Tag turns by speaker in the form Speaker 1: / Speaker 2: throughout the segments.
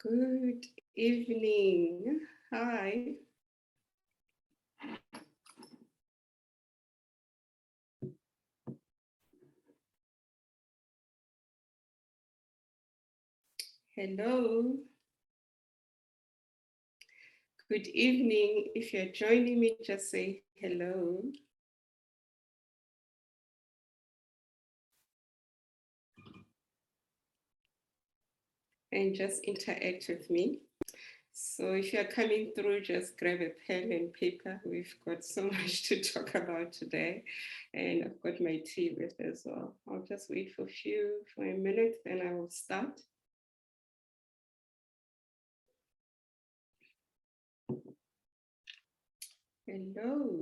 Speaker 1: Good evening. Hi. Hello. Good evening. If you're joining me, just say hello. And just interact with me. So if you're coming through, just grab a pen and paper. We've got so much to talk about today. And I've got my tea with as well. I'll just wait for a minute, then I will start. Hello.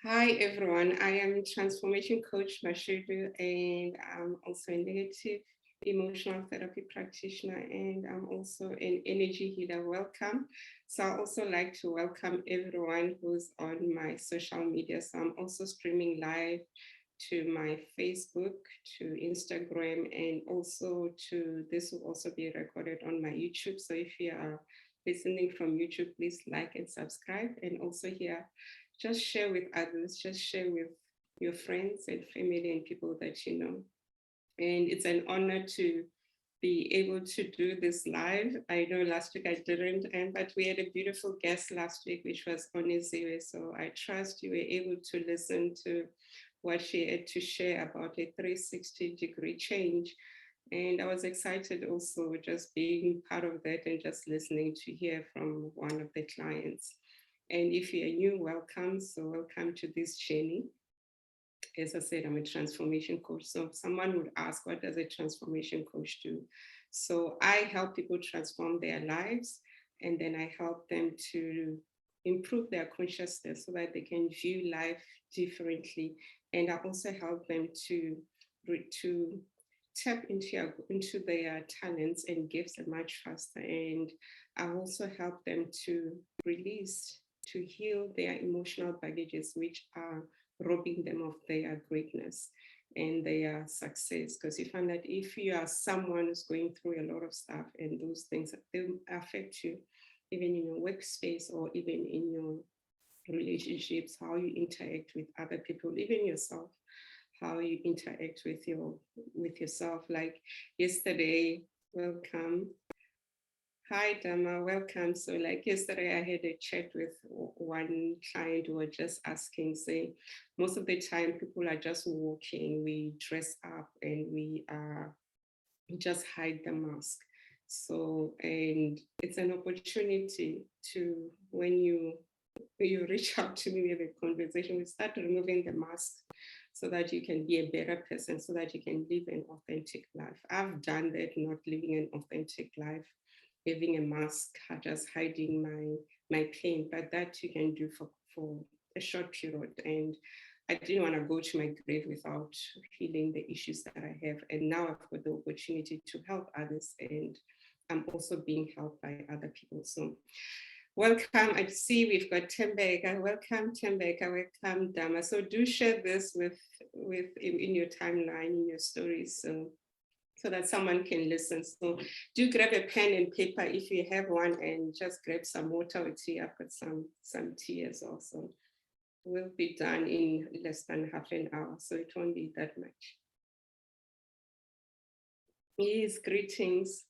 Speaker 1: Hi, everyone. I am transformation coach Mashudu, and I'm also a negative emotional therapy practitioner, and I'm also an energy healer. Welcome. So I also like to welcome everyone who's on my social media. So I'm also streaming live to my Facebook, to Instagram, and also this will also be recorded on my YouTube. So if you are listening from YouTube, please like and subscribe. And also here, just share with others, just share with your friends and family and people that you know. And it's an honor to be able to do this live. I know last week I didn't, but we had a beautiful guest last week, which was Oniziwe. So I trust you were able to listen to what she had to share about a 360-degree change. And I was excited also just being part of that and just listening to hear from one of the clients. And if you're new, welcome. So welcome to this journey. As I said, I'm a transformation coach. So someone would ask, what does a transformation coach do? So I help people transform their lives, and then I help them to improve their consciousness so that they can view life differently. And I also help them to tap into their talents and gifts much faster. And I also help them to release, to heal their emotional baggages, which are robbing them of their greatness and their success. Because you find that if you are someone who's going through a lot of stuff and those things, they affect you, even in your workspace or even in your relationships, how you interact with other people, even yourself, how you interact with yourself. Like yesterday, welcome. Hi, Dama, welcome. So like yesterday, I had a chat with one client who was just asking, saying, most of the time people are just walking, we dress up and we just hide the mask. So, and it's an opportunity to, when you reach out to me, we have a conversation, we start removing the mask so that you can be a better person, so that you can live an authentic life. I've done that, not living an authentic life, having a mask, just hiding my pain, but that you can do for a short period. And I didn't want to go to my grave without healing the issues that I have. And now I've got the opportunity to help others, and I'm also being helped by other people. So welcome. I see we've got Tembeka. Welcome, Tembeka. Welcome, Dama. So do share this with in your timeline, in your stories, so that someone can listen. So do grab a pen and paper if you have one, and just grab some water or tea. I've got some tea as well. So we'll be done in less than half an hour, so it won't be that much. Yes, greetings.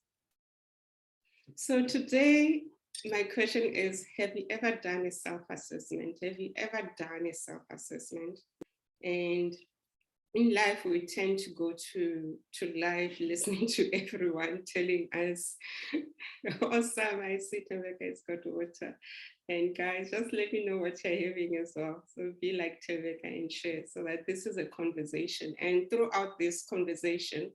Speaker 1: So today, my question is, have you ever done a self-assessment? Have you ever done a self-assessment? And in life, we tend to go to life listening to everyone telling us, awesome, I see Tembeka has got water. And guys, just let me know what you're having as well. So be like Tembeka and share, so that this is a conversation. And throughout this conversation,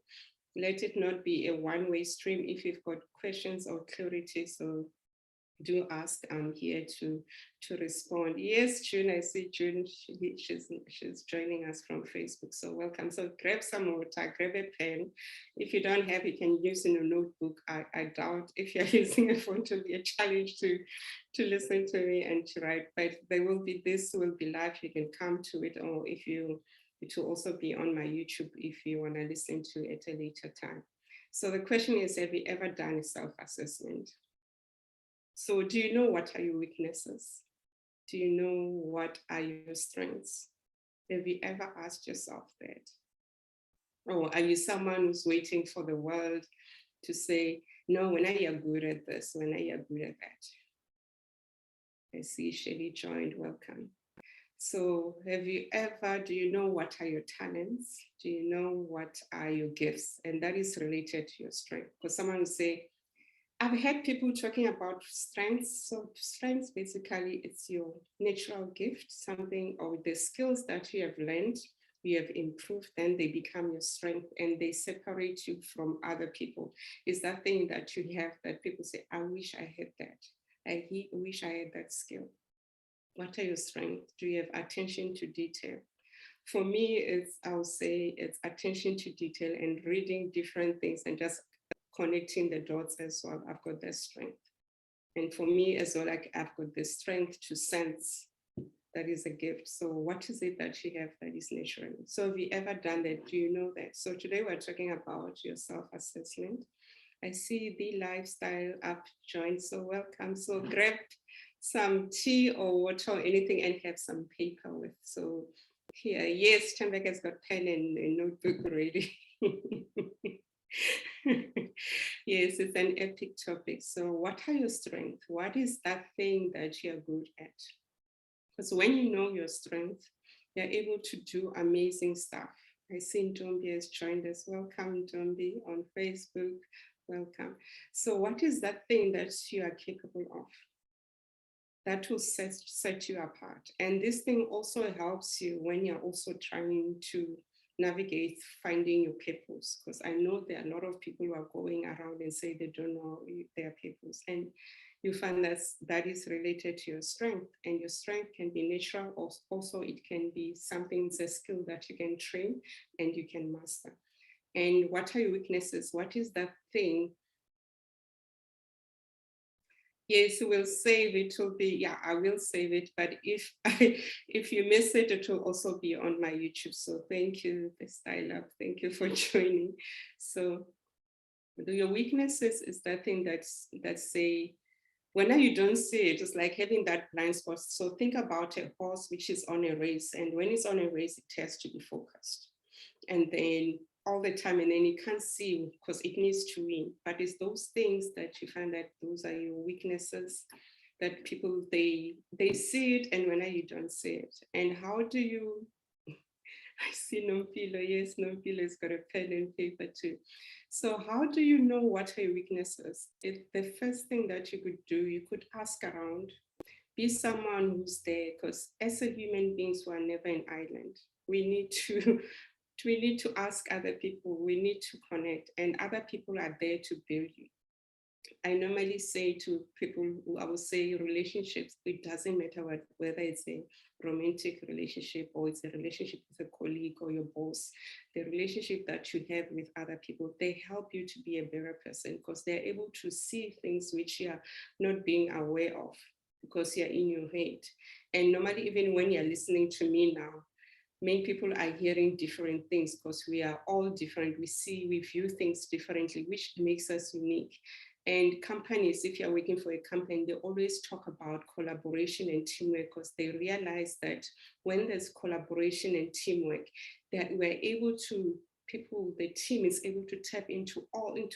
Speaker 1: let it not be a one-way stream. If you've got questions or clarity, so do ask. I'm here to respond. Yes, June, I see June. She's joining us from Facebook. So welcome. So grab some water, grab a pen. If you don't have, you can use in a notebook. I doubt if you're using a phone, to be a challenge to listen to me and to write. But this will be live. You can come to it, or it will also be on my YouTube if you want to listen to it at a later time. So the question is, have you ever done a self-assessment? So do you know what are your weaknesses? Do you know what are your strengths? Have you ever asked yourself that? Or are you someone who's waiting for the world to say, no, when are you good at this? When are you good at that? I see Shelly joined, welcome. So do you know what are your talents? Do you know what are your gifts? And that is related to your strength. Because someone will say, I've heard people talking about strengths. So strengths, basically, it's your natural gift, something, or the skills that you have learned, you have improved, then they become your strength and they separate you from other people. It's that thing that you have that people say, I wish I had that. I wish I had that skill. What are your strengths? Do you have attention to detail? For me, I would say it's attention to detail and reading different things and just connecting the dots as well. I've got that strength. And for me as well, like I've got the strength to sense. That is a gift. So what is it that you have that is natural? So have you ever done that? Do you know that? So today we're talking about your self-assessment. I see the lifestyle app joined, so welcome. So grab some tea or water or anything and have some paper with. So here, yes, Chambek has got pen and a notebook ready. Yes, it's an epic topic. So what are your strengths? What is that thing that you're good at? Because when you know your strength, you're able to do amazing stuff. I see Ndombi has joined us. Welcome, Ndombi, on Facebook. Welcome. So what is that thing that you are capable of? That will set you apart. And this thing also helps you when you're also trying to navigate finding your purpose. Because I know there are a lot of people who are going around and say they don't know their purpose. And you find that is related to your strength. And your strength can be natural, or also it can be something, it's a skill that you can train and you can master. And what are your weaknesses? What is that thing? Yes, we'll save it. Will be, yeah, I will save it. But if you miss it, it will also be on my YouTube. So thank you, the Style Up. Thank you for joining. So your weaknesses is that thing that say, when you don't see it, it's like having that blind spot. So think about a horse which is on a race, and when it's on a race, it has to be focused. And then all the time, and then you can't see because it needs to win. But it's those things that you find that those are your weaknesses, that people, they see it, and when you don't see it. And how do you, I see Nompilo, yes, Nompilo's got a pen and paper too. So how do you know what are your weaknesses? The first thing that you could do, you could ask around, be someone who's there, because as a human beings, we are never an island. We need to ask other people, we need to connect, and other people are there to build you. I normally say to people, I would say relationships, it doesn't matter whether it's a romantic relationship or it's a relationship with a colleague or your boss, the relationship that you have with other people, they help you to be a better person because they're able to see things which you are not being aware of because you're in your head. And normally, even when you're listening to me now, many people are hearing different things because we are all different. We view things differently, which makes us unique. And companies, if you're working for a company, they always talk about collaboration and teamwork because they realize that when there's collaboration and teamwork, that we're able to, the team is able to tap into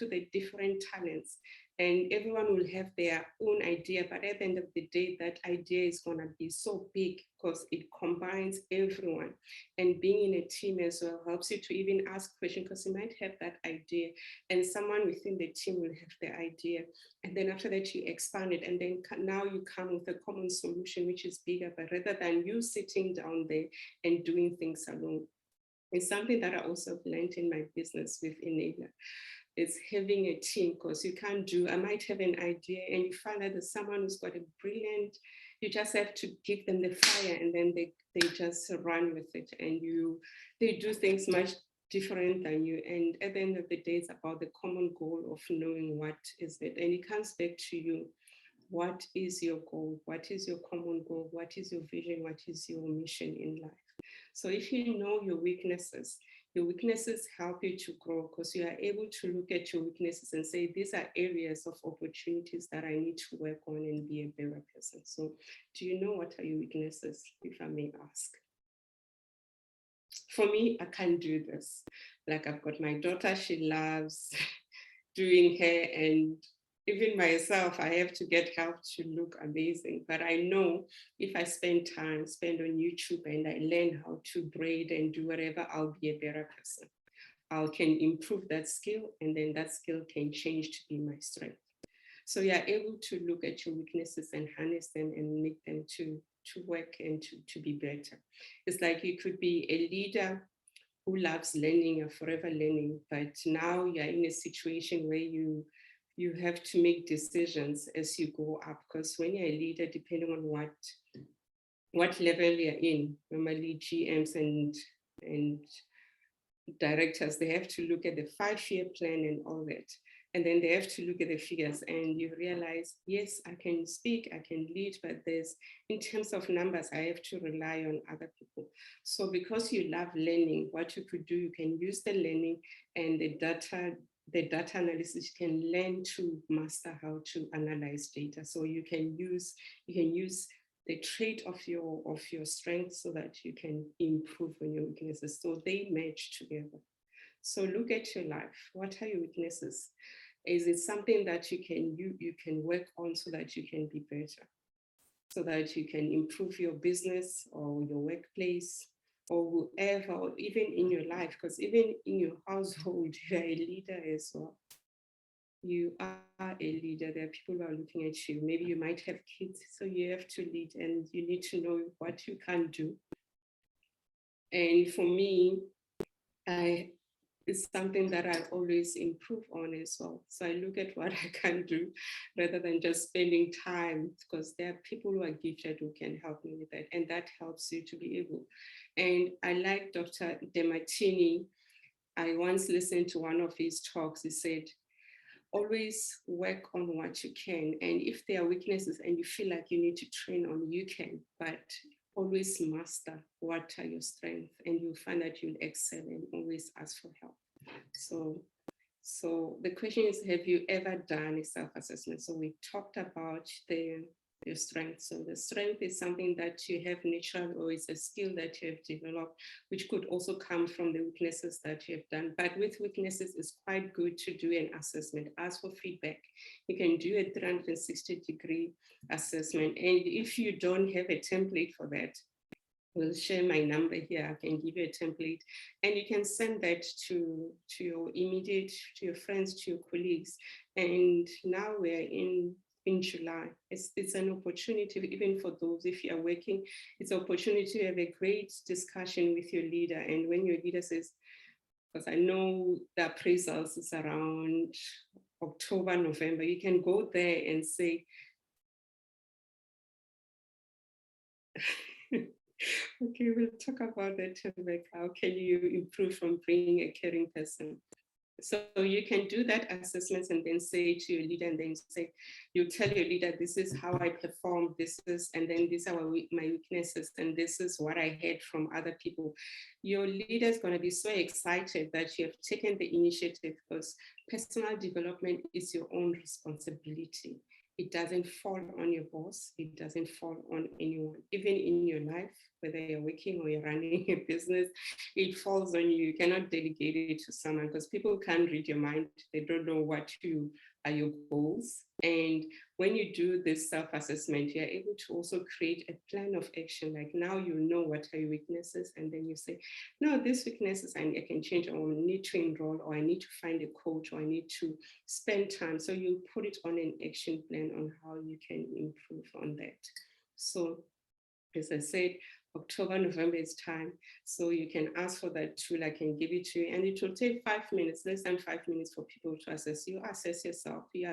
Speaker 1: the different talents, and everyone will have their own idea. But at the end of the day, that idea is going to be so big because it combines everyone. And being in a team as well helps you to even ask questions because you might have that idea and someone within the team will have the idea. And then after that, you expand it. And then now you come with a common solution, which is bigger, but rather than you sitting down there and doing things alone. It's something that I also learned in my business with Enabler. It's having a team, because you can't do, I might have an idea and you find out there's someone who's got a brilliant, you just have to give them the fire and then they just run with it, and they do things much different than you. And at the end of the day, it's about the common goal of knowing what is it. And it comes back to you. What is your goal? What is your common goal? What is your vision? What is your mission in life? So if you know your weaknesses help you to grow, because you are able to look at your weaknesses and say, these are areas of opportunities that I need to work on and be a better person. So do you know what are your weaknesses, if I may ask? For me, I can't do this. Like, I've got my daughter, she loves doing hair, and even myself, I have to get help to look amazing. But I know if I spend on YouTube and I learn how to braid and do whatever, I'll be a better person. I can improve that skill, and then that skill can change to be my strength. So you're able to look at your weaknesses and harness them and make them to work and to be better. It's like you could be a leader who loves learning or forever learning, but now you're in a situation where you have to make decisions as you go up, because when you're a leader, depending on what level you're in, normally GMs and directors, they have to look at the 5-year plan and all that. And then they have to look at the figures, and you realize, yes, I can speak, I can lead, but in terms of numbers, I have to rely on other people. So because you love learning, what you could do, you can use the learning and the data analysis. You can learn to master how to analyze data. So you can use the trait of your strengths so that you can improve on your weaknesses. So they match together. So look at your life. What are your weaknesses? Is it something that you can work on so that you can be better, so that you can improve your business or your workplace or whoever, or even in your life? Because even in your household, you are a leader as well. You are a leader. There are people who are looking at you. Maybe you might have kids, so you have to lead, and you need to know what you can do. And for me, it's something that I always improve on as well. So I look at what I can do rather than just spending time, because there are people who are gifted who can help me with that. And that helps you to be able. And I like Dr. DeMartini. I once listened to one of his talks. He said, always work on what you can. And if there are weaknesses and you feel like you need to train on, you can, but always master what are your strengths, and you'll find that you'll excel, and always ask for help. So the question is, have you ever done a self-assessment? So we talked about your strength. So the strength is something that you have naturally, or it's a skill that you have developed, which could also come from the weaknesses that you have done. But with weaknesses, it's quite good to do an assessment, ask for feedback. You can do a 360-degree assessment. And if you don't have a template for that, we'll share my number here. I can give you a template, and you can send that to your immediate, to your friends, to your colleagues. And now we're in July. It's an opportunity, even for those, if you are working, it's an opportunity to have a great discussion with your leader. And when your leader says, because I know the appraisals is around October, November, you can go there and say, okay, we'll talk about that, like how can you improve from being a caring person? So you can do that assessment and then say to your leader, and then say, you tell your leader, this is how I perform, and then these are my weaknesses, and this is what I heard from other people. Your leader is going to be so excited that you have taken the initiative, because personal development is your own responsibility. It doesn't fall on your boss. It doesn't fall on anyone. Even in your life, whether you're working or you're running a business, it falls on you. You cannot delegate it to someone, because people can't read your mind. They don't know what are your goals. And when you do this self-assessment, you're able to also create a plan of action. Like, now you know what are your weaknesses, and then you say, no, these weaknesses I can change, or I need to enroll, or I need to find a coach, or I need to spend time. So you put it on an action plan on how you can improve on that. So as I said, October, November is time. So you can ask for that tool, I can give it to you. And it will take 5 minutes, less than 5 minutes for people to assess. You assess yourself, you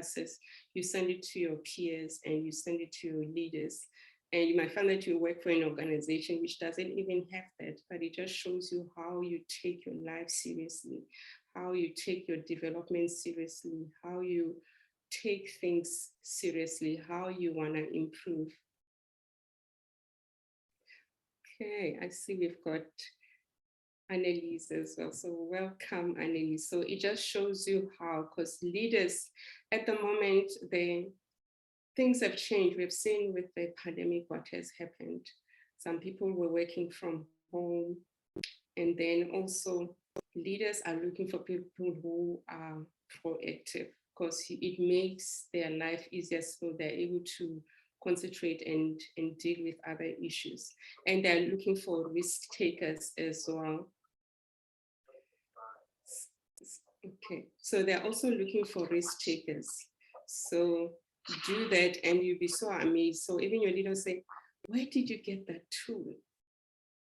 Speaker 1: send it to your peers and you send it to your leaders. And you might find that you work for an organization which doesn't even have that, but it just shows you how you take your life seriously, how you take your development seriously, how you take things seriously, how you want to improve. Okay, I see we've got Annelise as well. So welcome, Annelise. So it just shows you how, because leaders at the moment, things have changed. We've seen with the pandemic what has happened. Some people were working from home, and then also leaders are looking for people who are proactive, because it makes their life easier, so they're able to concentrate and deal with other issues. And they're looking for risk takers as well. Okay, so they're also looking for risk takers. So do that and you'll be so amazed. So even your leader will say, where did you get that tool?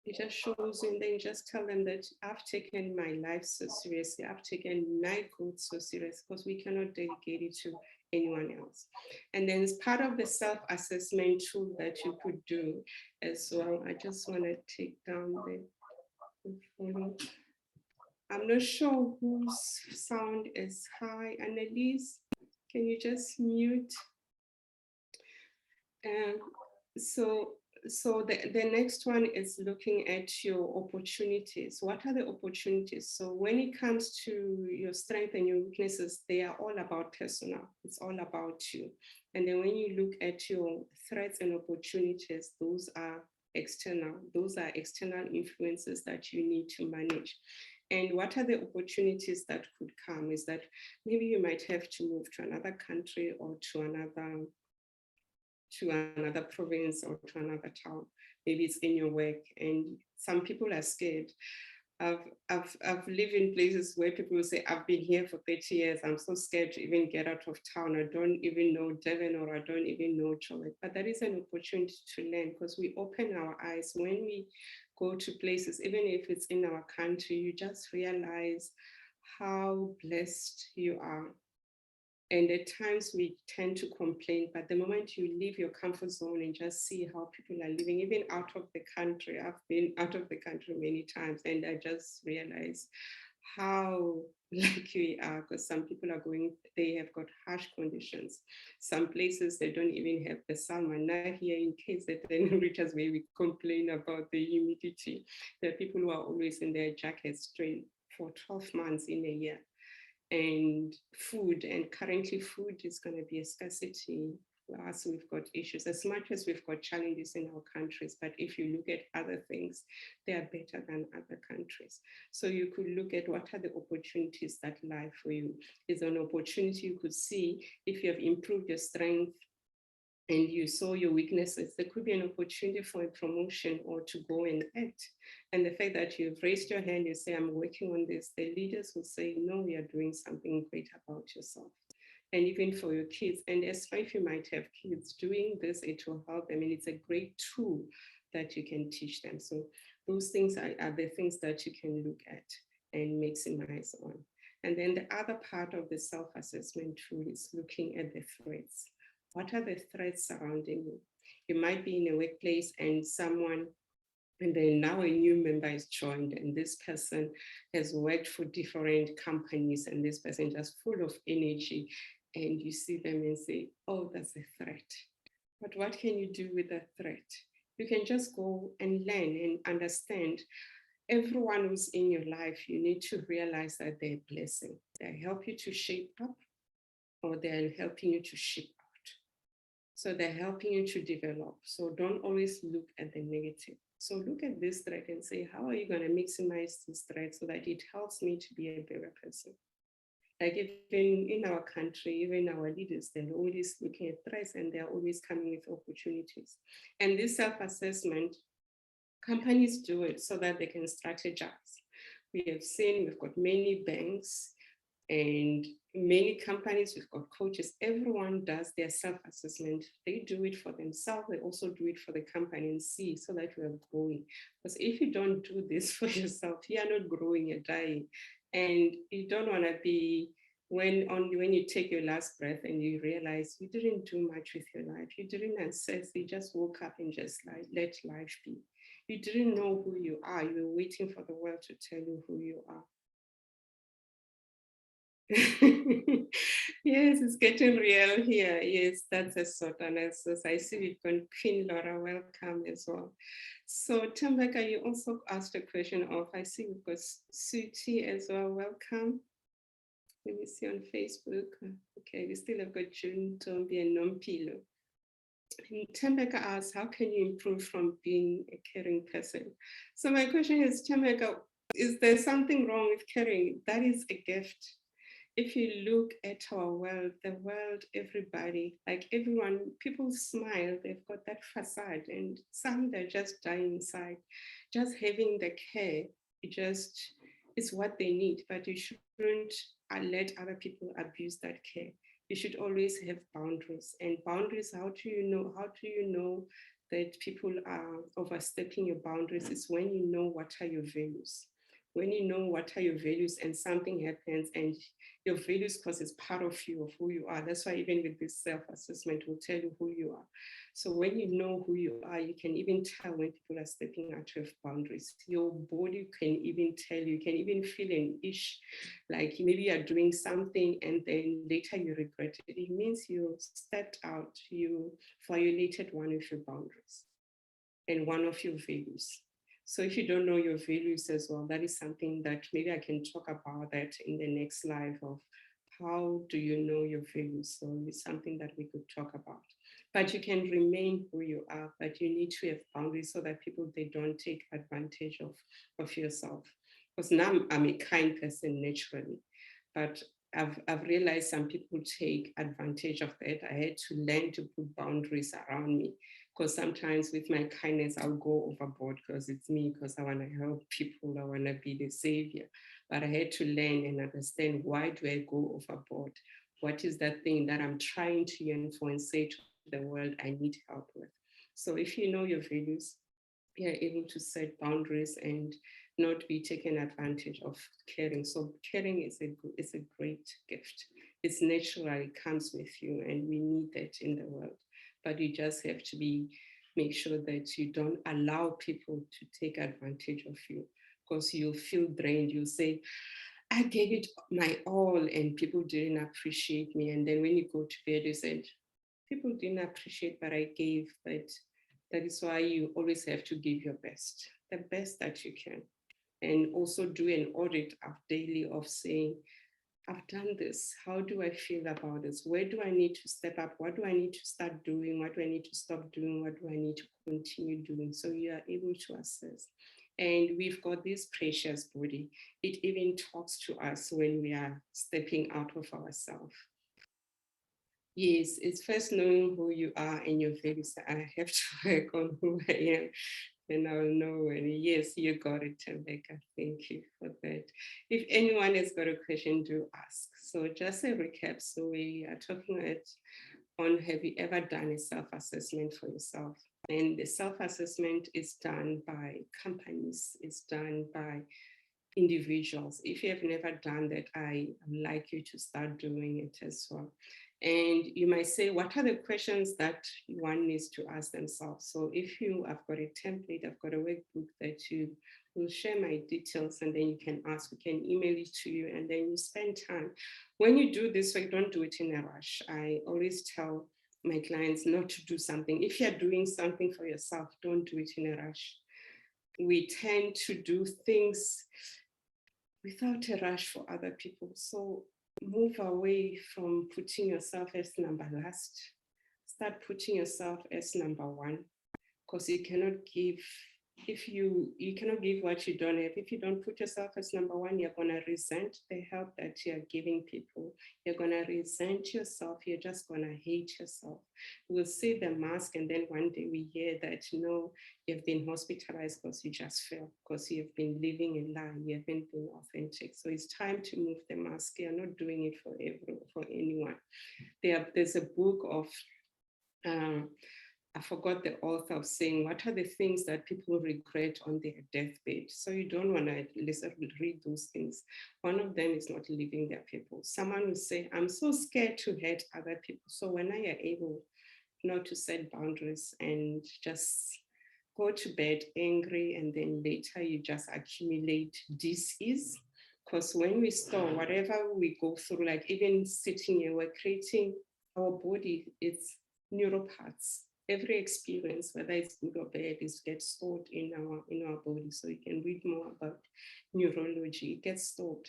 Speaker 1: It just shows you, and then you just tell them that I've taken my life so seriously. I've taken my growth so serious, because we cannot delegate it to anyone else. And then as part of the self-assessment tool that you could do as well, I just want to take down the photo. I'm not sure whose sound is high. Annelise, can you just mute? So the next one is looking at your opportunities. What are the opportunities? So when it comes to your strengths and your weaknesses, they are all about personal. It's all about you. And then when you look at your threats and opportunities, those are external. Those are external influences that you need to manage. And what are the opportunities that could come is that maybe you might have to move to another country or to another province or to another town. Maybe it's in your work, and some people are scared. I've lived in places where people will say, I've been here for 30 years. I'm so scared to even get out of town. I don't even know Devon, or I don't even know Cholet. But that is an opportunity to learn, because we open our eyes when we go to places, even if it's in our country, you just realize how blessed you are. And at times we tend to complain, but the moment you leave your comfort zone and just see how people are living, even out of the country, I've been out of the country many times, and I just realize how lucky we are, because some people they have got harsh conditions. Some places they don't even have the salmon. Now here in case that then reaches where we complain about the humidity, there are people who are always in their jackets straight for 12 months in a year. And food, and currently food is going to be a scarcity. For us, we've got issues, as much as we've got challenges in our countries, but if you look at other things, they are better than other countries. So you could look at what are the opportunities that lie for you. Is an opportunity you could see if you have improved your strength and you saw your weaknesses, there could be an opportunity for a promotion or to go and act. And the fact that you've raised your hand, you say, I'm working on this, the leaders will say, no, you're doing something great about yourself. And even for your kids, and especially if you might have kids, doing this, it will help them. And it's a great tool that you can teach them. So those things are the things that you can look at and maximize on. And then the other part of the self-assessment tool is looking at the threats. What are the threats surrounding you? You might be in a workplace and then now a new member is joined, and this person has worked for different companies, and this person is just full of energy, and you see them and say, oh, that's a threat. But what can you do with that threat? You can just go and learn and understand. Everyone who's in your life, you need to realize that they're a blessing. They help you to shape up, or they're helping you to shape out. So they're helping you to develop. So don't always look at the negative. So look at this threat and say, how are you going to maximize this threat so that it helps me to be a better person? Like even in our country, even our leaders, they're always looking at threats and they're always coming with opportunities. And this self-assessment, companies do it so that they can strategize. We have seen, we've got many banks And many companies, we've got coaches, everyone does their self-assessment. They do it for themselves. They also do it for the company and see so that we are growing. Because if you don't do this for yourself, you are not growing, you're dying. And you don't want to be when you take your last breath and you realize you didn't do much with your life. You didn't assess, you just woke up and just let life be. You didn't know who you are. You were waiting for the world to tell you who you are. Yes, it's getting real here. Yes, that's a sort of analysis. I see we've got Queen Laura, welcome as well. So Tambeka, you also asked a question of, I see we've got Suti as well, welcome. Let me see on Facebook. Okay, we still have got June, Tombi and Nompilo. And Tambeka asks, how can you improve from being a caring person? So my question is, Tambeka, is there something wrong with caring? That is a gift. If you look at our world, the world, everybody, like everyone, people smile, they've got that facade, and some they're just dying inside. Just having the care, it's what they need, but you shouldn't let other people abuse that care. You should always have boundaries. And boundaries, how do you know that people are overstepping your boundaries? Is when you know what are your values. When you know what are your values and something happens and your values, because it's part of you, of who you are. That's why even with this self-assessment will tell you who you are. So when you know who you are, you can even tell when people are stepping out of boundaries. Your body can even tell you can even feel an itch, like maybe you're doing something and then later you regret it. It means you stepped out, you violated one of your boundaries and one of your values. So if you don't know your values as well, that is something that maybe I can talk about that in the next live of how do you know your values? So it's something that we could talk about. But you can remain who you are, but you need to have boundaries so that people, they don't take advantage of yourself. Because now I'm a kind person naturally, but I've realized some people take advantage of that. I had to learn to put boundaries around me, because sometimes with my kindness, I'll go overboard because it's me, because I want to help people, I want to be the savior. But I had to learn and understand, why do I go overboard? What is that thing that I'm trying to yearn for and say to the world I need help with? So if you know your values, you're able to set boundaries and not be taken advantage of caring. So caring is a great gift. It's natural, it comes with you, and we need that in the world. But you just have to make sure that you don't allow people to take advantage of you, because you'll feel drained. You'll say, I gave it my all and people didn't appreciate me. And then when you go to bed, you said, people didn't appreciate what I gave, but that is why you always have to give your best, the best that you can. And also do an audit of daily of saying, I've done this. How do I feel about this? Where do I need to step up? What do I need to start doing? What do I need to stop doing? What do I need to continue doing? So you are able to assess. And we've got this precious body. It even talks to us when we are stepping out of ourselves. Yes, it's first knowing who you are and your values. I have to work on who I am, and I'll know when. Yes, you got it, Rebecca. Thank you for that. If anyone has got a question, do ask. So just a recap. So we are talking on, have you ever done a self-assessment for yourself? And the self-assessment is done by companies, it's done by individuals. If you have never done that, I would like you to start doing it as well. And you might say, what are the questions that one needs to ask themselves? So if you have got a template, I've got a workbook that you will share my details, and then you can ask, we can email it to you, and then you spend time. When you do this work, don't do it in a rush. I always tell my clients not to do something. If you're doing something for yourself, don't do it in a rush. We tend to do things without a rush for other people. So move away from putting yourself as number last. Start putting yourself as number one, because you cannot give if you cannot give what you don't have. If you don't put yourself as number one, you're going to resent the help that you're giving people. You're going to resent yourself. You're just going to hate yourself. We'll see the mask, and then one day we hear that, you've been hospitalized because you just fell, because you've been living a lie. You haven't been authentic. So it's time to move the mask. You're not doing it for anyone. There's a book of I forgot the author of saying, what are the things that people regret on their deathbed? So you don't want to read those things. One of them is not leaving their people. Someone will say, I'm so scared to hurt other people. So when I am able not to set boundaries and just go to bed angry, and then later you just accumulate disease. Because when we store whatever we go through, like even sitting here, we're creating our body, it's neural parts. Every experience, whether it's good or bad, gets stored in our body. So you can read more about neurology. It gets stored.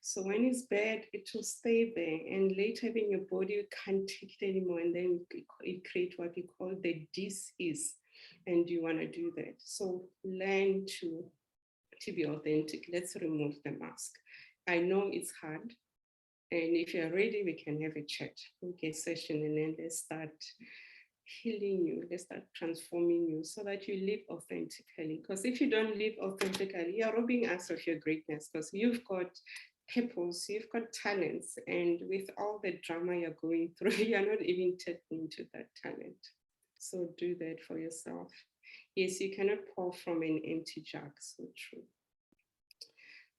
Speaker 1: So when it's bad, it will stay there. And later in your body, can't take it anymore. And then it creates what we call the disease. And you want to do that. So learn to be authentic. Let's remove the mask. I know it's hard. And if you're ready, we can have a chat, okay, session, and then let's start healing you. Let's start transforming you so that you live authentically. Because if you don't live authentically, you're robbing us of your greatness, because you've got purpose, you've got talents, and with all the drama you're going through, you're not even tapping into that talent. So do that for yourself. Yes, you cannot pour from an empty jug. So true.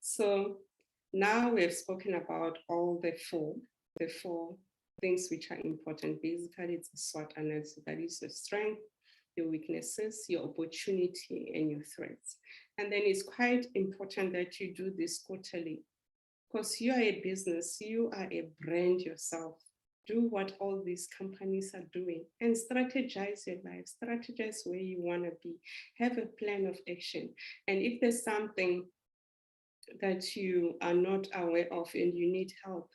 Speaker 1: So now we have spoken about all the four things which are important. Basically, it's a SWOT analysis. That is your strength, your weaknesses, your opportunity, and your threats. And then it's quite important that you do this quarterly, because you are a business, you are a brand yourself. Do what all these companies are doing and strategize your life, strategize where you want to be, have a plan of action. And if there's something that you are not aware of and you need help,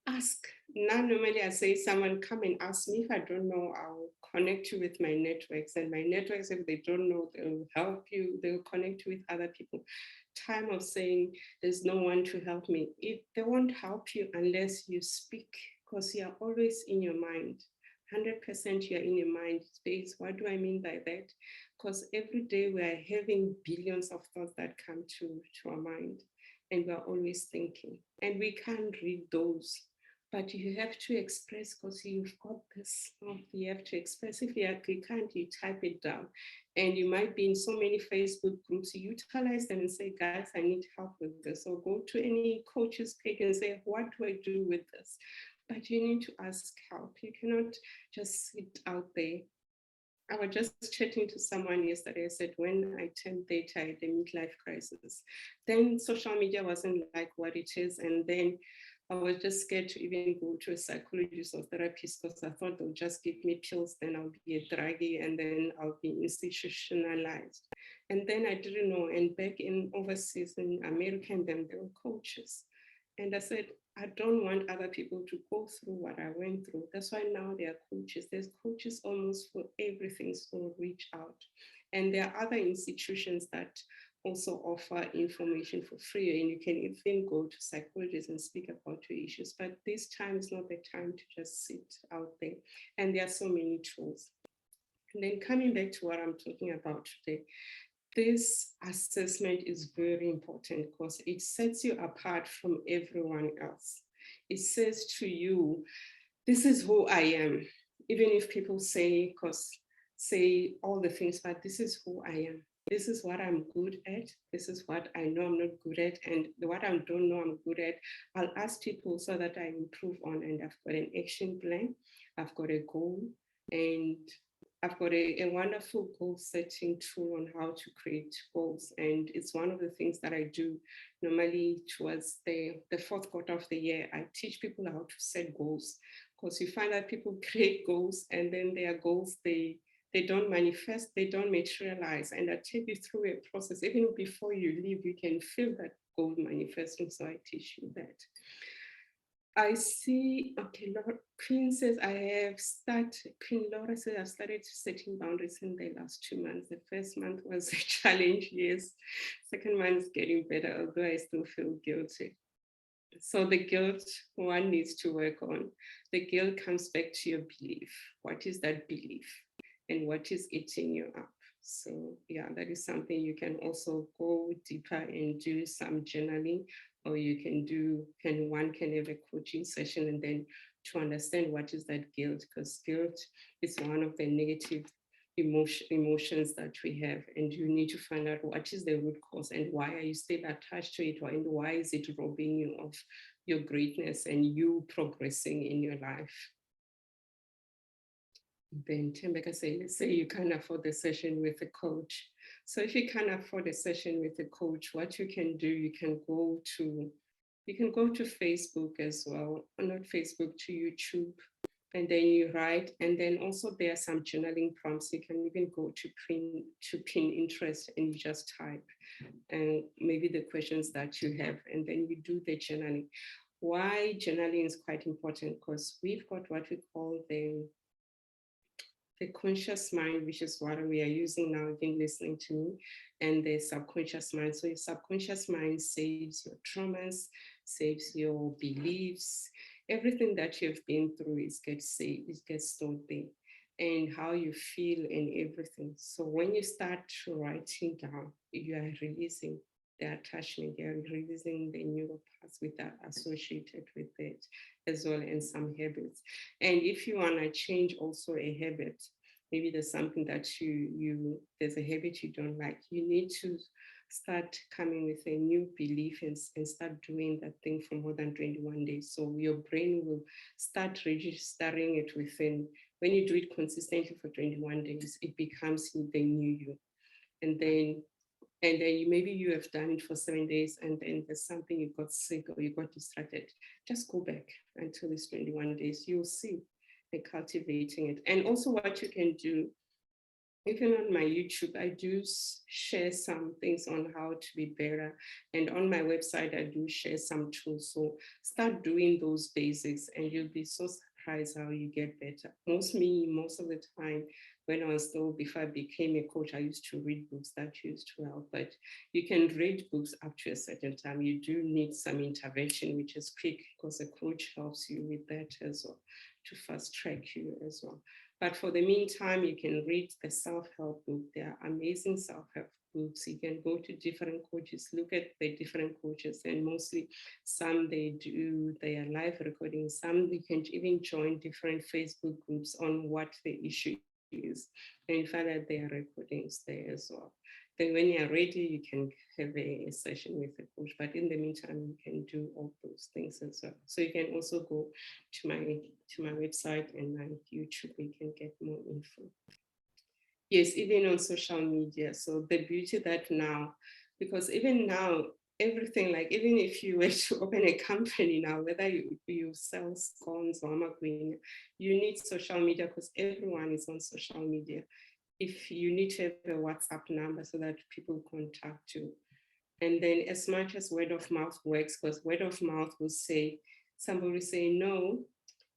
Speaker 1: ask. Now, normally I say, someone come and ask me. If I don't know, I'll connect you with my networks. And my networks, if they don't know, they'll help you. They'll connect you with other people. Time of saying there's no one to help me. They won't help you unless you speak, because you are always in your mind. 100% you are in your mind space. What do I mean by that? Because every day we are having billions of thoughts that come to our mind, and we're always thinking, and we can't read those. But you have to express, because you've got this. You have to express. If you can't, you type it down. And you might be in so many Facebook groups, you utilize them and say, guys, I need help with this. Or go to any coach's page and say, what do I do with this? But you need to ask help. You cannot just sit out there. I was just chatting to someone yesterday. I said, when I turned 30, I had a midlife crisis. Then social media wasn't like what it is. And then I was just scared to even go to a psychologist or therapist, because I thought they'll just give me pills, then I'll be a druggie, and then I'll be institutionalized. And then I didn't know. And back in overseas in America, and then there were coaches. And I said, I don't want other people to go through what I went through. That's why now there are coaches. There's coaches almost for everything, so reach out. And there are other institutions that also offer information for free, and you can even go to psychologists and speak about your issues. But this time is not the time to just sit out there. And there are so many tools. And then coming back to what I'm talking about today, this assessment is very important, because it sets you apart from everyone else. It says to you, this is who I am. Even if people say all the things, but this is who I am. This is what I'm good at. This is what I know I'm not good at. And what I don't know I'm good at, I'll ask people so that I improve on. And I've got an action plan. I've got a goal. And I've got a wonderful goal setting tool on how to create goals. And it's one of the things that I do normally towards the fourth quarter of the year. I teach people how to set goals, because you find that people create goals and then their goals, they don't manifest, they don't materialize. And I take you through a process. Even before you leave, you can feel that goal manifesting. So I teach you that. I see, okay, Queen says Queen Laura says I've started setting boundaries in the last 2 months. The first month was a challenge, yes. Second month is getting better, although I still feel guilty. So the guilt one needs to work on. The guilt comes back to your belief. What is that belief? And what is eating you up? So yeah, that is something you can also go deeper and do some journaling, or you one can have a coaching session and then to understand what is that guilt, because guilt is one of the negative emotions that we have, and you need to find out what is the root cause and why are you still attached to it, and why is it robbing you of your greatness and you progressing in your life. Then Tembeka say, let's say you can't afford the session with a coach. So if you can't afford a session with a coach, what you can do, you can go to Facebook as well, or not Facebook, to YouTube, and then you write, and then also there are some journaling prompts. You can even go to Pinterest and you just type and maybe the questions that you have, and then you do the journaling. Why journaling is quite important, because we've got what we call the conscious mind, which is what we are using now, again, listening to me, and the subconscious mind. So your subconscious mind saves your traumas, saves your beliefs, everything that you've been through gets saved, it gets stored there, and how you feel and everything. So when you start writing down, you are releasing the attachment, you are releasing the neural paths with that associated with it as well, and some habits. And if you want to change also a habit, maybe there's something that there's a habit you don't like, you need to start coming with a new belief and start doing that thing for more than 21 days. So your brain will start registering it within, when you do it consistently for 21 days, it becomes the new you. And then maybe you have done it for 7 days, and then there's something, you got sick or you got distracted. Just go back until it's 21 days. You'll see cultivating it. And also what you can do, even on my YouTube, I do share some things on how to be better. And on my website, I do share some tools. So start doing those basics and you'll be so surprised how you get better. Most of the time, when I was still, before I became a coach, I used to read books that used to help, but you can read books up to a certain time. You do need some intervention, which is quick, because a coach helps you with that as well, to fast track you as well. But for the meantime, you can read the self-help book. There are amazing self-help books. You can go to different coaches, look at the different coaches, and mostly some they do their live recordings. Some you can even join different Facebook groups on what the issue is, and you find out there are recordings there as well. Then when you're ready, you can have a session with a coach. But in the meantime, you can do all those things as well. So you can also go to my website and my YouTube, you can get more info. Yes, even on social media. So the beauty that now, because even now, everything, like even if you were to open a company now, whether you sell scones or amakwenya, you need social media, because everyone is on social media. If you need to have a WhatsApp number so that people contact you. And then as much as word of mouth works, because word of mouth will say, somebody say, no,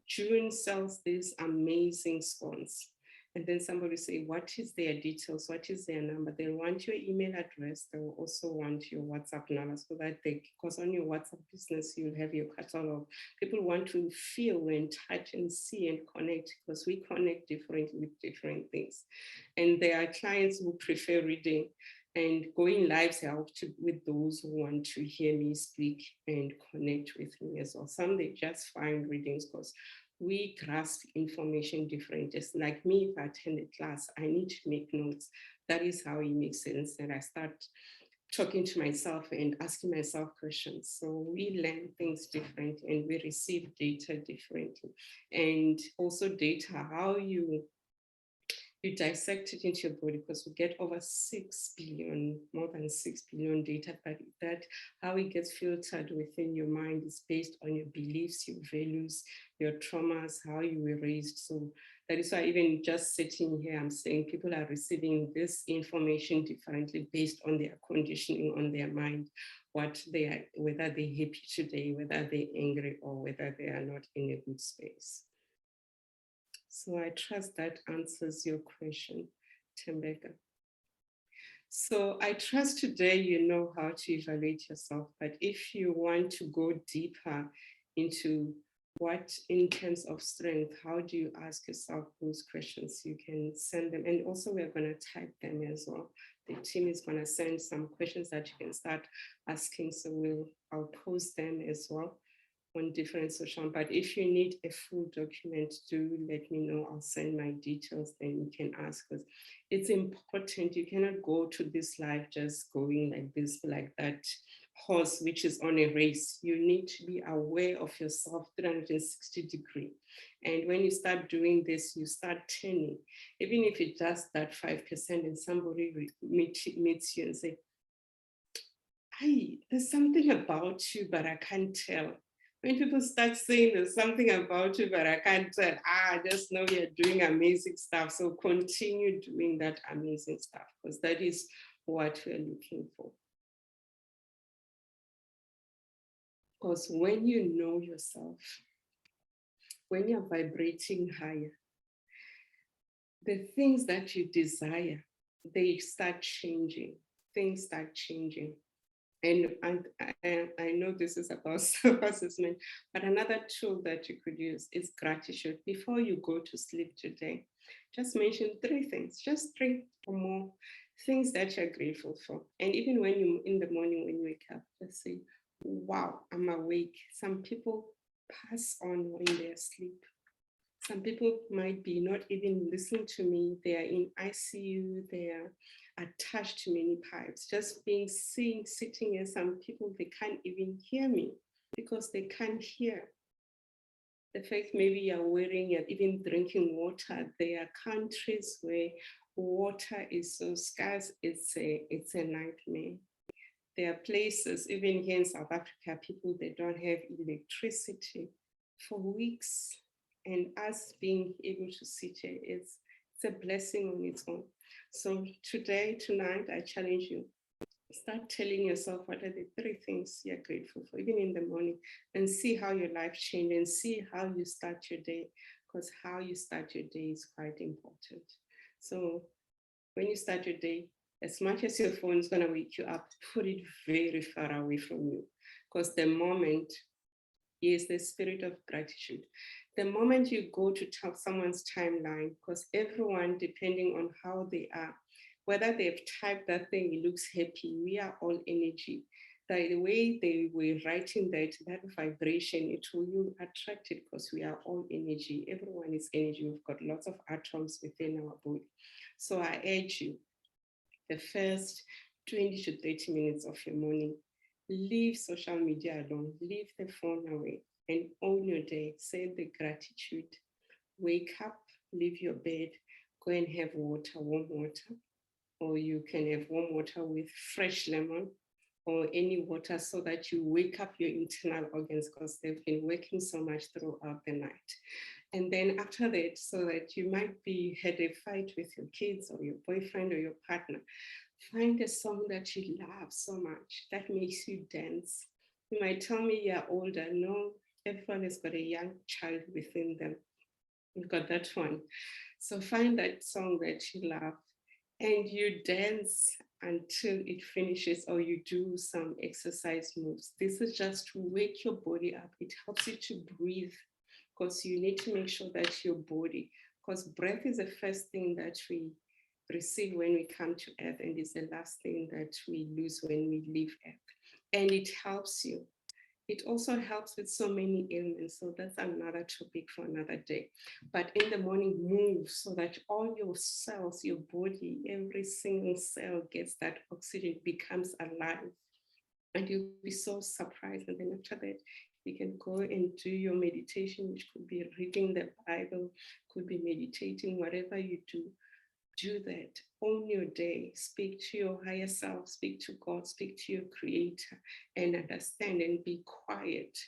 Speaker 1: June sells these amazing scones. And then somebody say, what is their details? What is their number? They want your email address. They will also want your WhatsApp number, so that because on your WhatsApp business, you'll have your catalog. People want to feel and touch and see and connect, because we connect differently with different things. And there are clients who prefer reading, and going live helps with those who want to hear me speak and connect with me as well. Some they just find readings, because we grasp information different. Just like me, if I attend a class, I need to make notes. That is how it makes sense. And I start talking to myself and asking myself questions. So we learn things different and we receive data differently. And also data, how you you dissect it into your body, because we get over 6 billion, more than 6 billion data, but that how it gets filtered within your mind is based on your beliefs, your values, your traumas, how you were raised. So that is why even just sitting here, I'm saying people are receiving this information differently based on their conditioning, on their mind, what they are, whether they're happy today, whether they're angry, or whether they are not in a good space. So I trust that answers your question, Tembeka. So I trust today you know how to evaluate yourself, but if you want to go deeper into what, in terms of strength, how do you ask yourself those questions? You can send them, and also we're going to type them as well. The team is going to send some questions that you can start asking, so I'll post them as well on different social. But if you need a full document, do let me know. I'll send my details, then you can ask, because it's important. You cannot go to this life just going like this, like that horse which is on a race. You need to be aware of yourself 360 degrees. And when you start doing this, you start turning. Even if it does that 5% and somebody meets you and say, "Hey, there's something about you, but I can't tell." When people start saying there's something about you, but I can't tell, I just know you're doing amazing stuff. So continue doing that amazing stuff, because that is what we're looking for. Because when you know yourself, when you're vibrating higher, the things that you desire, they start changing. Things start changing. And I know this is about self-assessment, but another tool that you could use is gratitude. Before you go to sleep today, just mention 3 things, just 3 or more things that you're grateful for. And even when you, in the morning, when you wake up, just say, wow, I'm awake. Some people pass on when they're asleep. Some people might be not even listening to me. They are in ICU, they are attached to many pipes. Just being sitting here, some people, they can't even hear me because they can't hear. The fact maybe you're wearing, you're even drinking water. There are countries where water is so scarce, it's a nightmare. There are places, even here in South Africa, people, they don't have electricity for weeks. And us being able to sit here, it's a blessing on its own. So today, tonight, I challenge you. Start telling yourself what are the 3 things you're grateful for, even in the morning, and see how your life changes and see how you start your day, because how you start your day is quite important. So when you start your day, as much as your phone is going to wake you up, put it very far away from you, because the moment is the spirit of gratitude. The moment you go to tap someone's timeline, because everyone, depending on how they are, whether they've typed that thing, it looks happy, we are all energy. The way they were writing that vibration, it will you attract it, because we are all energy. Everyone is energy. We've got lots of atoms within our body. So I urge you, the first 20 to 30 minutes of your morning, leave social media alone, leave the phone away, and own your day. Say the gratitude. Wake up, leave your bed, go and have water, warm water, or you can have warm water with fresh lemon or any water, so that you wake up your internal organs, because they've been working so much throughout the night. And then after that, so that you might be had a fight with your kids or your boyfriend or your partner, find a song that you love so much that makes you dance. You might tell me you're older. No, everyone has got a young child within them. You've got that one. So find that song that you love and you dance until it finishes, or you do some exercise moves. This is just to wake your body up. It helps you to breathe, because you need to make sure that your body, because breath is the first thing that we receive when we come to earth, and is the last thing that we lose when we leave earth. And it helps you. It also helps with so many ailments. So that's another topic for another day. But in the morning, move so that all your cells, your body, every single cell gets that oxygen, becomes alive. And you'll be so surprised. And then after that, you can go and do your meditation, which could be reading the Bible, could be meditating, whatever you do. Do that. Own your day. Speak to your higher self, speak to God, speak to your creator, and understand and be quiet.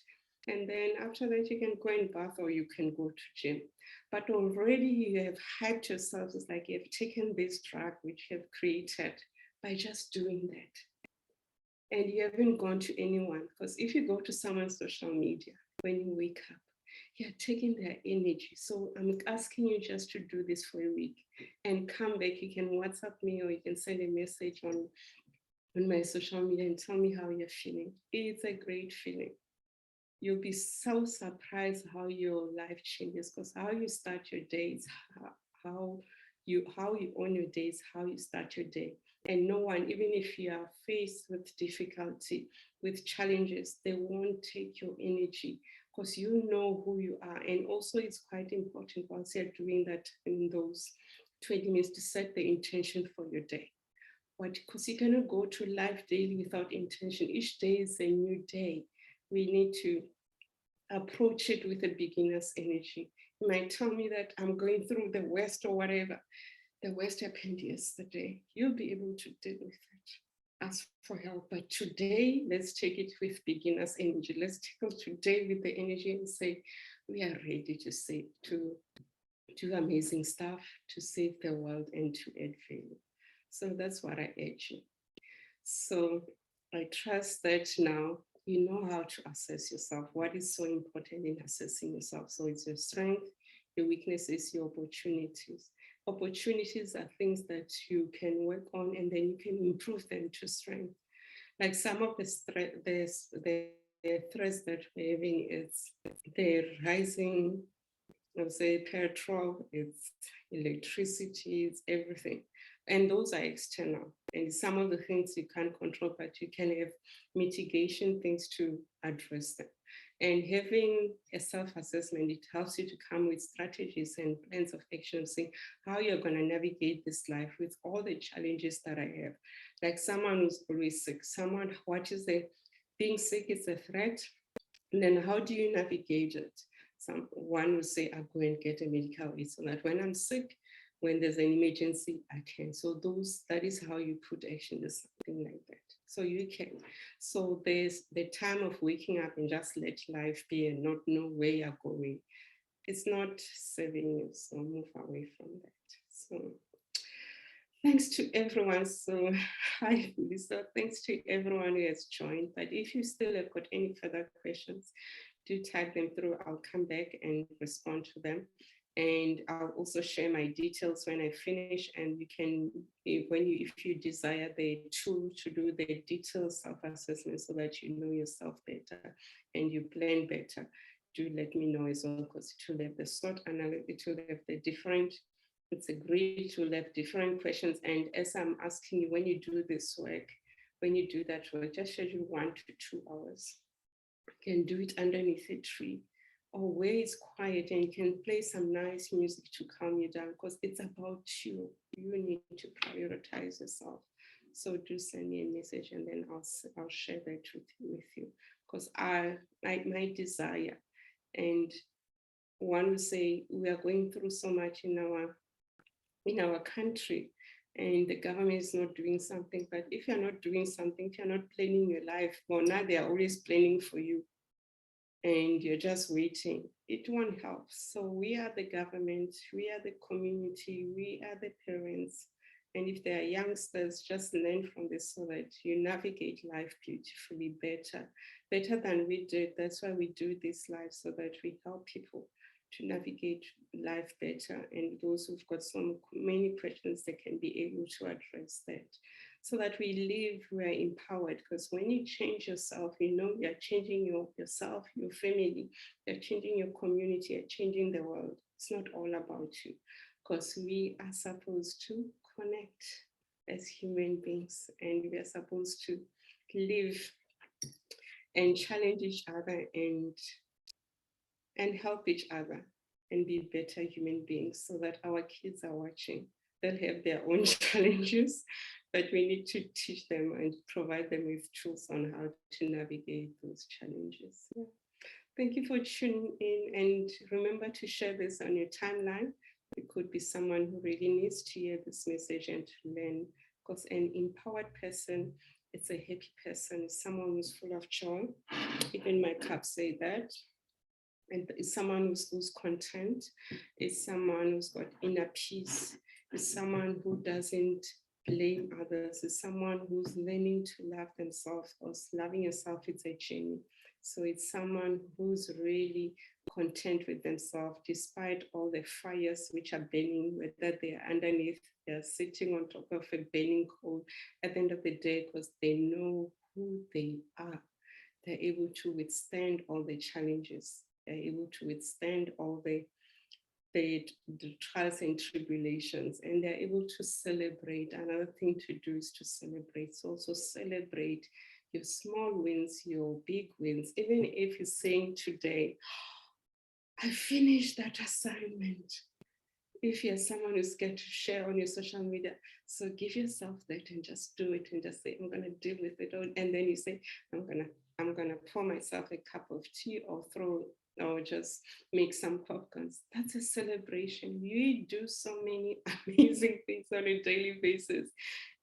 Speaker 1: And then after that, you can go and bath or you can go to gym. But already you have hyped yourself. It's like you have taken this drug which you have created by just doing that. And you haven't gone to anyone. Because if you go to someone's social media, when you wake up, you're taking their energy. So I'm asking you just to do this for a week and come back. You can WhatsApp me or you can send a message on my social media and tell me how you're feeling. It's a great feeling. You'll be so surprised how your life changes, because how you start your day is how you own your days, how you start your day. And no one, even if you are faced with difficulty, with challenges, they won't take your energy because you know who you are. And also it's quite important once you're doing that in those 20 minutes to set the intention for your day. Because you cannot go to life daily without intention. Each day is a new day. We need to approach it with a beginner's energy. You might tell me that I'm going through the worst or whatever. The worst happened yesterday. You'll be able to deal with it. Ask for help. But today, let's take it with beginner's energy. Let's tackle today with the energy and say, we are ready to save, to do amazing stuff, to save the world and to add value. So that's what I urge you. So I trust that now you know how to assess yourself. What is so important in assessing yourself? So it's your strength, your weaknesses, your opportunities. Opportunities are things that you can work on and then you can improve them to strength. Like some of the threats that we're having is the rising, let's say, petrol, it's electricity, it's everything. And those are external. And some of the things you can't control, but you can have mitigation things to address them. And having a self-assessment, it helps you to come with strategies and plans of action, saying how you're going to navigate this life with all the challenges that I have. Like someone who's always sick, someone, what is the being sick is a threat? And then how do you navigate it? One will say, I'll go and get a medical aid so that when I'm sick, when there's an emergency, I can. So that is how you put action to something like that. So you can. So there's the time of waking up and just let life be and not know where you're going. It's not serving you, so move away from that. So thanks to everyone. So hi, Lisa. Thanks to everyone who has joined. But if you still have got any further questions, do type them through. I'll come back and respond to them. And I'll also share my details when I finish. And you can, if you desire the tool to do the detailed self-assessment so that you know yourself better and you plan better, do let me know as well, because it will have the SWOT analysis, it will have the different, it's a great tool, have different questions. And as I'm asking you, when you do this work, when you do that work, just schedule 1 to 2 hours. You can do it underneath a tree or where it's quiet and you can play some nice music to calm you down, because it's about you. You need to prioritize yourself. So do send me a message and then I'll share that with you, because my desire, and one will say we are going through so much in our country and the government is not doing something. But if you're not doing something, if you're not planning your life, well, now they are always planning for you and you're just waiting, it won't help. So we are the government, we are the community, we are the parents. And if there are youngsters, just learn from this so that you navigate life beautifully better than we did. That's why we do this life, so that we help people to navigate life better. And those who've got so many questions, they can be able to address that, so that we live, we are empowered. Because when you change yourself, you know you're changing yourself, your family, you're changing your community, you're changing the world. It's not all about you, because we are supposed to connect as human beings, and we are supposed to live and challenge each other and help each other and be better human beings, so that our kids are watching. They'll have their own challenges, but we need to teach them and provide them with tools on how to navigate those challenges. Yeah. Thank you for tuning in, and remember to share this on your timeline It could be someone who really needs to hear this message and to learn, because an empowered person, it's a happy person, it's someone who's full of joy. Even my cups say that. And it's someone who's content, it's someone who's got inner peace, it's someone who doesn't blame others, it's someone who's learning to love themselves, because loving yourself, it's a journey. So it's someone who's really content with themselves, despite all the fires which are burning, whether they're underneath, they're sitting on top of a burning coal, at the end of the day, because they know who they are. They're able to withstand all the challenges. They're able to withstand all the trials and tribulations, and they're able to celebrate. Another thing to do is to celebrate. So also celebrate your small wins, your big wins. Even if you're saying today, I finished that assignment. If you're someone who's scared to share on your social media, so give yourself that and just do it and just say, I'm gonna deal with it. And then you say, I'm gonna pour myself a cup of tea or just make some popcorns. That's a celebration. We do so many amazing things on a daily basis,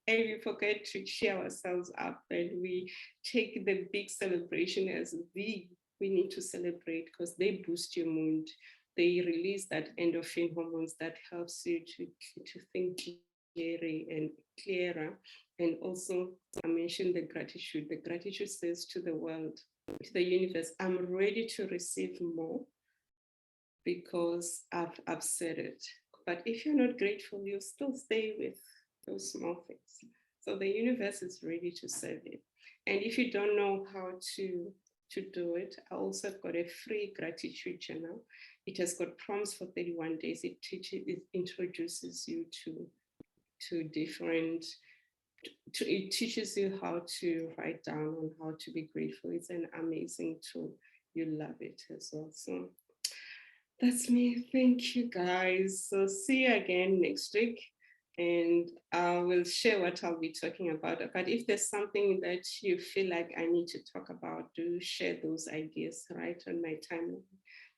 Speaker 1: and we forget to cheer ourselves up, and we take the big celebration as we need to celebrate, because they boost your mood. They release that endorphin hormones that helps you to think clearer. And also, I mentioned the gratitude. The gratitude says to the world, to the universe, I'm ready to receive more because I've said it. But if you're not grateful, you'll still stay with those small things. So the universe is ready to serve it. And if you don't know how to do it, I also have got a free gratitude journal. It has got prompts for 31 days. It introduces you to different, it teaches you how to write down on how to be grateful. It's an amazing tool. You love it as well. So that's me. Thank you, guys. So see you again next week. And I will share what I'll be talking about. But if there's something that you feel like I need to talk about, do share those ideas right on my timeline.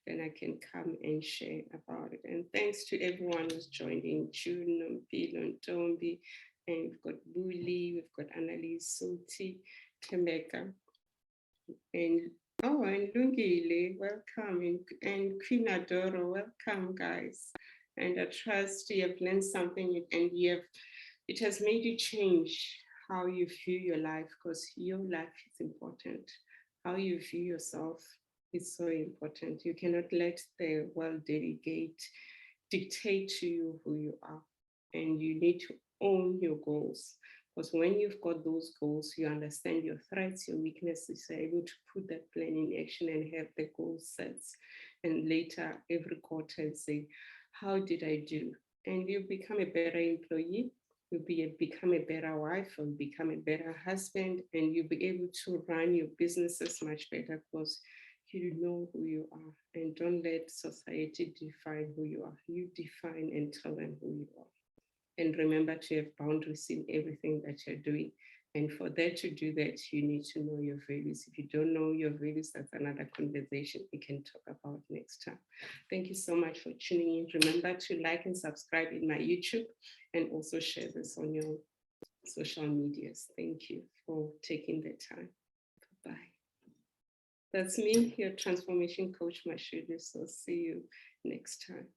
Speaker 1: Then I can come and share about it. And thanks to everyone who's joined in, June, Mpilo, Tombi, and we've got Buli, we've got Annalise, Soti, Temeka, and Lungile, welcome, and Queen Adoro, welcome, guys. And I trust you have learned something, and it has made you change how you view your life, because your life is important. How you view yourself is so important. You cannot let the world dictate to you who you are, and you need to own your goals. Because when you've got those goals, you understand your threats, your weaknesses, you're able to put that plan in action and have the goal sets. And later, every quarter, say, how did I do? And you become a better employee, you'll become a better wife, or become a better husband, and you'll be able to run your businesses much better, because you know who you are. And don't let society define who you are. You define and tell them who you are. And remember to have boundaries in everything that you're doing. And for that to do that, you need to know your values. If you don't know your values, that's another conversation we can talk about next time. Thank you so much for tuning in. Remember to like and subscribe in my YouTube, and also share this on your social medias. Thank you for taking the time. Bye. That's me, your transformation coach, Mashudu. So see you next time.